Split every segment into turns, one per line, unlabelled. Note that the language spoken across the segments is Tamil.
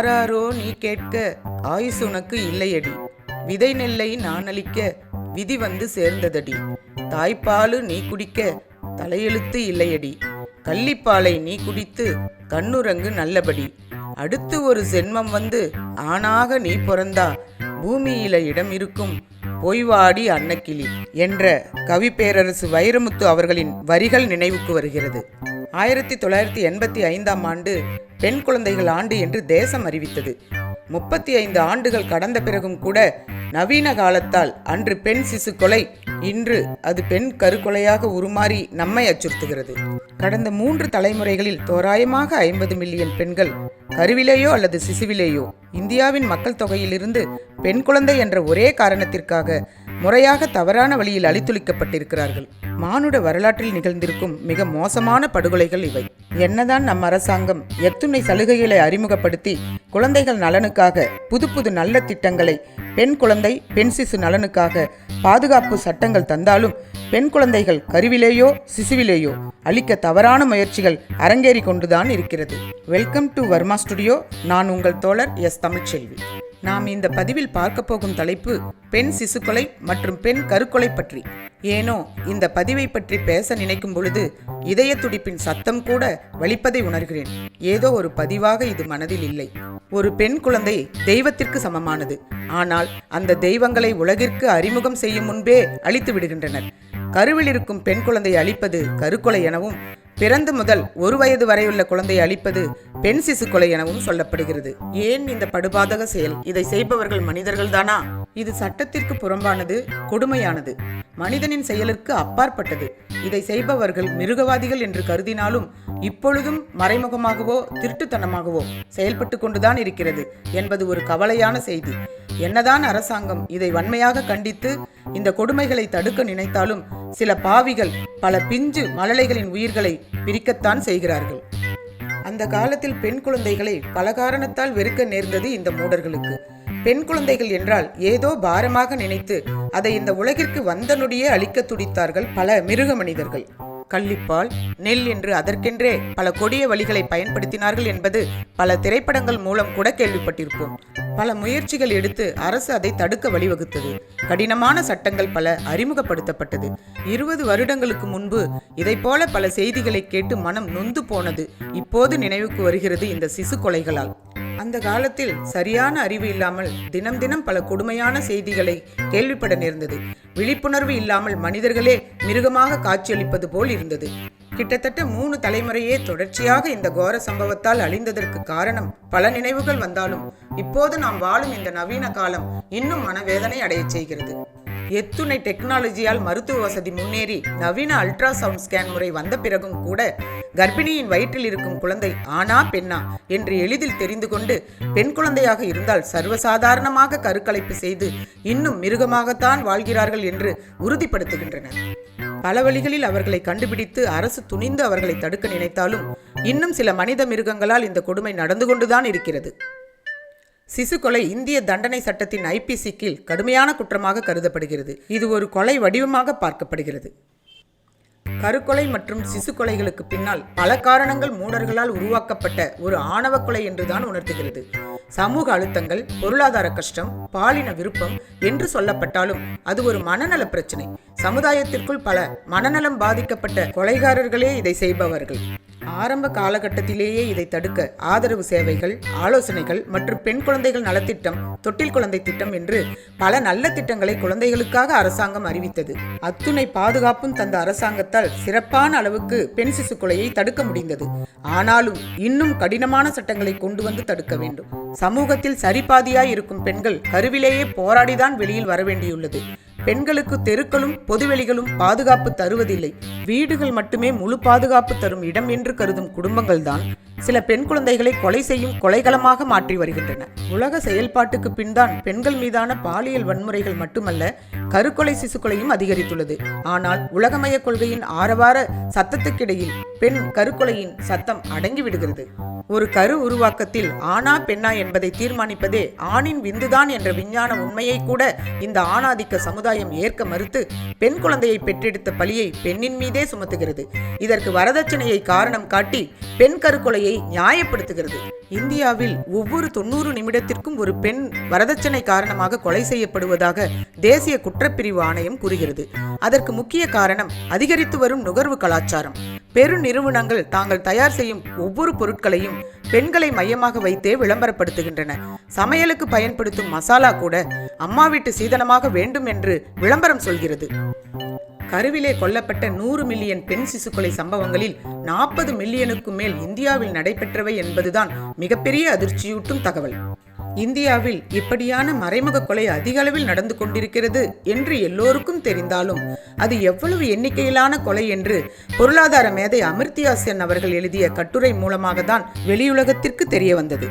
ஆராரோ நீ கேட்க ஆயுசு உனக்கு இல்லையடி, விதை நெல்லை நான் அளிக்க விதி வந்து சேர்ந்ததடி, தாய்ப்பாலு நீ குடிக்க தலையெழுத்து இல்லையடி, கள்ளிப்பாலை நீ குடித்து கண்ணுரங்கு நல்லபடி, அடுத்து ஒரு ஜென்மம் வந்து ஆணாக நீ பிறந்தா பூமியில இடம் இருக்கும் பொய்வாடி அன்னக்கிளி என்ற கவி பேரரசு வைரமுத்து அவர்களின் வரிகள் நினைவுக்கு வருகிறது. 1985ஆம் ஆண்டு பெண் குழந்தைகள் ஆண்டு என்று தேசம் அறிவித்தது. 35 ஆண்டுகள் கடந்த பிறகும் கூட நவீன காலத்தால் அன்று பெண் சிசு கொலை, இன்று அது பெண் கருக்கொலையாக உருமாறி நம்மை அச்சுறுத்துகிறது. கடந்த 3 தலைமுறைகளில் தோராயமாக 50 மில்லியன் பெண்கள் கருவிலேயோ அல்லது சிசுவிலேயோ இந்தியாவின் மக்கள் தொகையிலிருந்து பெண் குழந்தை என்ற ஒரே காரணத்திற்காக முறையாக தவறான வழியில் அழித்தொழிக்கப்பட்டிருக்கிறார்கள். மானுட வரலாற்றில் நிகழ்ந்திருக்கும் மிக மோசமான படுகொலைகள் இவை. என்னதான் நம் அரசாங்கம் எத்துணை சலுகைகளை அறிமுகப்படுத்தி குழந்தைகள் நலனுக்காக புது புது நல்ல திட்டங்களை, பெண் குழந்தை பெண் சிசு நலனுக்காக பாதுகாப்பு சட்டங்கள் தந்தாலும் பெண் குழந்தைகள் கருவிலேயோ சிசுவிலேயோ அளிக்க தவறான முயற்சிகள் அரங்கேறி கொண்டுதான் இருக்கிறது. Welcome to Varma studio. நான் உங்கள் தோழர் எஸ் தமிழ்ச்செல்வி. நாம் இந்த பதிவில் பார்க்க போகும் தலைப்பு பெண் சிசுக்கொலை மற்றும் பெண் கருக்கொலை பற்றி. ஏனோ இந்த பதிவை பற்றி பேச நினைக்கும் பொழுது இதய துடிப்பின் சத்தம் கூட வலிப்பதை உணர்கிறேன். ஏதோ ஒரு பதிவாக இது மனதில் இல்லை. ஒரு பெண் குழந்தை தெய்வத்திற்கு சமமானது. ஆனால் அந்த தெய்வங்களை உலகிற்கு அறிமுகம் செய்யும் முன்பே அழித்து விடுகின்றனர். கருவில் இருக்கும் பெண் குழந்தையை அழிப்பது கருக்கொலை எனவும், பிறந்து முதல் 1 வயது வரையுள்ள குழந்தையை அழிப்பது பெண் சிசு கொலை எனவும் சொல்லப்படுகிறது. ஏன் இந்த படுபாதக செயல்? இதை செய்பவர்கள் மனிதர்கள் தானா? இது சட்டத்திற்கு புறம்பானது, கொடுமையானது, மனிதனின் செயலுக்கு அப்பாற்பட்டது. இதை செய்பவர்கள் மிருகவாதிகள் என்று கருதினாலும் இப்பொழுதும் மறைமுகமாகவோ திருட்டுத்தனமாகவோ செயல்பட்டு கொண்டுதான் இருக்கிறது என்பது ஒரு கவலையான செய்தி. என்னதான் அரசாங்கம் இதை வன்மையாக கண்டித்து இந்த கொடுமைகளை தடுக்க நினைத்தாலும் சில பாவிகள் பல பிஞ்சு மழலைகளின் உயிர்களை பிரிக்கத்தான் செய்கிறார்கள். அந்த காலத்தில் பெண் குழந்தைகளை பல காரணத்தால் வெறுக்க நேர்ந்தது இந்த மூடர்களுக்கு. பெண் குழந்தைகள் என்றால் ஏதோ பாரமாக நினைத்து அதை இந்த உலகிற்கு வந்த நொடியே அழிக்க துடித்தார்கள் பல மிருக மனிதர்கள். கள்ளிப்பால், நெல் என்று அதற்கென்றே பல கொடிய வழிகளை பயன்படுத்தினார்கள் என்பது பல திரைப்படங்கள் மூலம் கூட கேள்விப்பட்டிருப்போம். பல முயற்சிகள் எடுத்து அரசு அதை தடுக்க வழிவகுத்தது. கடினமான சட்டங்கள் பல அறிமுகப்படுத்தப்பட்டது. 20 வருடங்களுக்கு முன்பு இதை போல பல செய்திகளை கேட்டு மனம் நொந்து போனது இப்போது நினைவுக்கு வருகிறது இந்த சிசு கொலைகளால். அந்த காலத்தில் சரியான அறிவு இல்லாமல் தினம் தினம் பல கொடுமையான செய்திகளை கேள்விப்பட நேர்ந்தது. விழிப்புணர்வு இல்லாமல் மனிதர்களே மிருகமாக காட்சியளிப்பது போல் இருந்தது. கிட்டத்தட்ட 3 தலைமுறையே தொடர்ச்சியாக இந்த கோர சம்பவத்தால் அழிந்ததற்கு காரணம் பல நினைவுகள் வந்தாலும் இப்போது நாம் வாழும் இந்த நவீன காலம் இன்னும் மனவேதனை அடைய செய்கிறது. எத்துணை டெக்னாலஜியால் மருத்துவ வசதி முன்னேறி நவீன அல்ட்ராசவுண்ட் ஸ்கேன் முறை வந்த பிறகும் கூட கர்ப்பிணியின் வயிற்றில் இருக்கும் குழந்தை ஆனா பெண்ணா என்று எளிதில் தெரிந்து கொண்டு பெண் குழந்தையாக இருந்தால் சர்வசாதாரணமாக கருக்கலைப்பு செய்து இன்னும் மிருகமாகத்தான் வாழ்கிறார்கள் என்று உறுதிப்படுத்துகின்றனர். பல வழிகளில் அவர்களை கண்டுபிடித்து அரசு துணிந்து அவர்களை தடுக்க நினைத்தாலும் இன்னும் சில மனித மிருகங்களால் இந்த கொடுமை நடந்து கொண்டுதான் இருக்கிறது. சிசு கொலை இந்திய தண்டனை சட்டத்தின் IPC கீழ் கடுமையான குற்றமாக கருதப்படுகிறது. இது ஒரு கொலை வடிவமாக பார்க்கப்படுகிறது. கருக்கொலை மற்றும் சிசு கொலைகளுக்கு பின்னால் பல காரணங்கள் மூடர்களால் உருவாக்கப்பட்ட ஒரு ஆணவ கொலை என்றுதான் உணர்த்துகிறது. சமூக அழுத்தங்கள், பொருளாதார கஷ்டம், பாலின விருப்பம் என்று சொல்லப்பட்டாலும் அது ஒரு மனநல பிரச்சனை. சமுதாயத்திற்குள் பல மனநலம் பாதிக்கப்பட்ட கொலைகாரர்களே இதை செய்பவர்கள். ஆரம்ப காலகட்டத்திலேயே இதை தடுக்க ஆதரவு சேவைகள், ஆலோசனைகள் மற்றும் பெண் குழந்தைகள் நலத்திட்டம், தொட்டில் குழந்தை திட்டம் என்று பல நல்ல திட்டங்களை குழந்தைகளுக்காக அரசாங்கம் அறிவித்தது. அத்துணை பாதுகாப்பும் தந்த அரசாங்கத்தால் சிறப்பான அளவுக்கு பெண் சிசு கொலையை தடுக்க முடிந்தது. ஆனாலும் இன்னும் கடினமான சட்டங்களை கொண்டு வந்து தடுக்க வேண்டும். சமூகத்தில் சரிபாதியாய் இருக்கும் பெண்கள் கருவிலேயே போராடிதான் வெளியில் வர வேண்டியுள்ளது. பெண்களுக்கு தெருக்களும் பொதுவெளிகளும் பாதுகாப்பு தருவதில்லை. வீடுகள் மட்டுமே முழு பாதுகாப்பு தரும் இடம் என்று கருதும் குடும்பங்கள் தான் சில பெண் குழந்தைகளை கொலை செய்யும் கொலைகளமாக மாற்றி வருகின்றன. உலக செயல்பாட்டுக்கு பின்தான் பெண்கள் மீதான பாலியல் வன்முறைகள் மட்டுமல்ல, கருக்கொலை சிசுக்கொலையும் அதிகரித்துள்ளது. ஆனால் உலகமய கொள்கையின் ஆரவார சத்தத்துக்கிடையில் பெண் கருக்கொலையின் சத்தம் அடங்கிவிடுகிறது. ஒரு கரு உருவாக்கத்தில் ஆணா பெண்ணா என்பதை தீர்மானிப்பதே ஆணின் விந்துதான் என்ற விஞ்ஞான உண்மையை கூட இந்த ஆணாதிக்க சமுதாயம் ஏற்க மறுத்து பெண் குழந்தையை பெற்றெடுத்த பழியை பெண்ணின் மீதே சுமத்துகிறது. இதற்கு வரதட்சணையை காரணம் காட்டி பெண் கருக்கொலையை கொலையை நியாயப்படுத்துகிறது. இந்தியாவில் ஒவ்வொரு 90 நிமிடத்திற்கும் ஒரு பெண் வரதட்சணை காரணமாக கொலை செய்யப்படுவதாக தேசிய குற்றப்பிரிவு ஆணையம் கூறுகிறது. அதற்கு முக்கிய காரணம் அதிகரித்து வரும் நுகர்வு கலாச்சாரம். பெரு நிறுவனங்கள் தாங்கள் தயார் செய்யும் ஒவ்வொரு பொருட்களையும் பெண்களை மையமாக வைத்தே விளம்பரப்படுத்துகின்றன. சமையலுக்கு பயன்படுத்தும் மசாலா கூட அம்மா வீட்டு சீதனமாக வேண்டும் என்று விளம்பரம் சொல்கிறது. கருவிலே கொல்லப்பட்ட 100 மில்லியன் பெண் சிசுக்கொலை சம்பவங்களில் 40 மில்லியனுக்கும் மேல் இந்தியாவில் நடைபெற்றவை என்பதுதான் மிகப்பெரிய அதிர்ச்சியூட்டும் தகவல். இந்தியாவில் இப்படியான மறைமுக கொலை அதிக அளவில் நடந்து கொண்டிருக்கிறது என்று எல்லோருக்கும் தெரிந்தாலும் அது எவ்வளவு எண்ணிக்கையிலான கொலை என்று பொருளாதார மேதை அமிர்தா சென் அவர்கள் எழுதிய கட்டுரை மூலமாக தான் வெளியுலகத்திற்கு தெரிய வந்தது.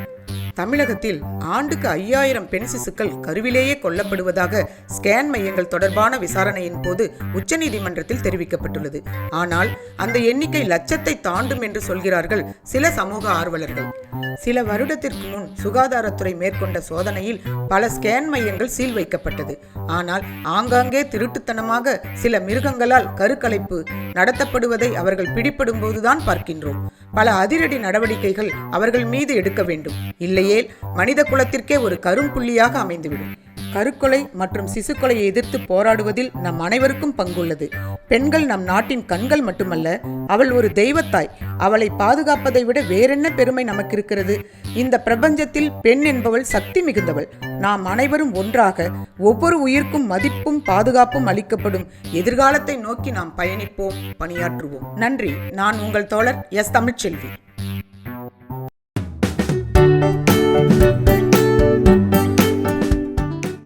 தமிழகத்தில் ஆண்டுக்கு 5000 பெண் சிசுக்கள் கருவிலேயே கொல்லப்படுவதாக ஸ்கேன் மையங்கள் தொடர்பான விசாரணையின் போது உச்சநீதிமன்றத்தில் தெரிவிக்கப்பட்டுள்ளது. ஆனால் அந்த எண்ணிக்கை லட்சத்தை தாண்டும் என்று சொல்கிறார்கள் சில சமூக ஆர்வலர்கள். சில வருடத்திற்கு முன் சுகாதாரத்துறை மேற்கொண்ட சோதனையில் பல ஸ்கேன் மையங்கள் சீல் வைக்கப்பட்டது. ஆனால் ஆங்காங்கே திருட்டுத்தனமாக சில மிருகங்களால் கருக்கலைப்பு நடத்தப்படுவதை அவர்கள் பிடிபடும் போதுதான் பார்க்கின்றோம். பல அதிரடி நடவடிக்கைகள் அவர்கள் மீது எடுக்க வேண்டும். இல்லையேல் மனித குலத்திற்கே ஒரு கரும்புள்ளியாக அமைந்துவிடும். கருக்கொலை மற்றும் சிசுக்கொலையை எதிர்த்து போராடுவதில் நம் அனைவருக்கும் பங்குள்ளது. பெண்கள் நம் நாட்டின் கண்கள் மட்டுமல்ல, அவள் ஒரு தெய்வத்தாய். அவளை பாதுகாப்பதை விட வேறென்ன பெருமை நமக்கு இருக்கிறது? இந்த பிரபஞ்சத்தில் பெண் என்பவள் சக்தி மிகுந்தவள். நாம் அனைவரும் ஒன்றாக ஒவ்வொரு உயிர்க்கும் மதிப்பும் பாதுகாப்பும் அளிக்கப்படும் எதிர்காலத்தை நோக்கி நாம் பயணிப்போம், பணியாற்றுவோம். நன்றி. நான் உங்கள் தோழர் எஸ். தமிழ்ச்செல்வி.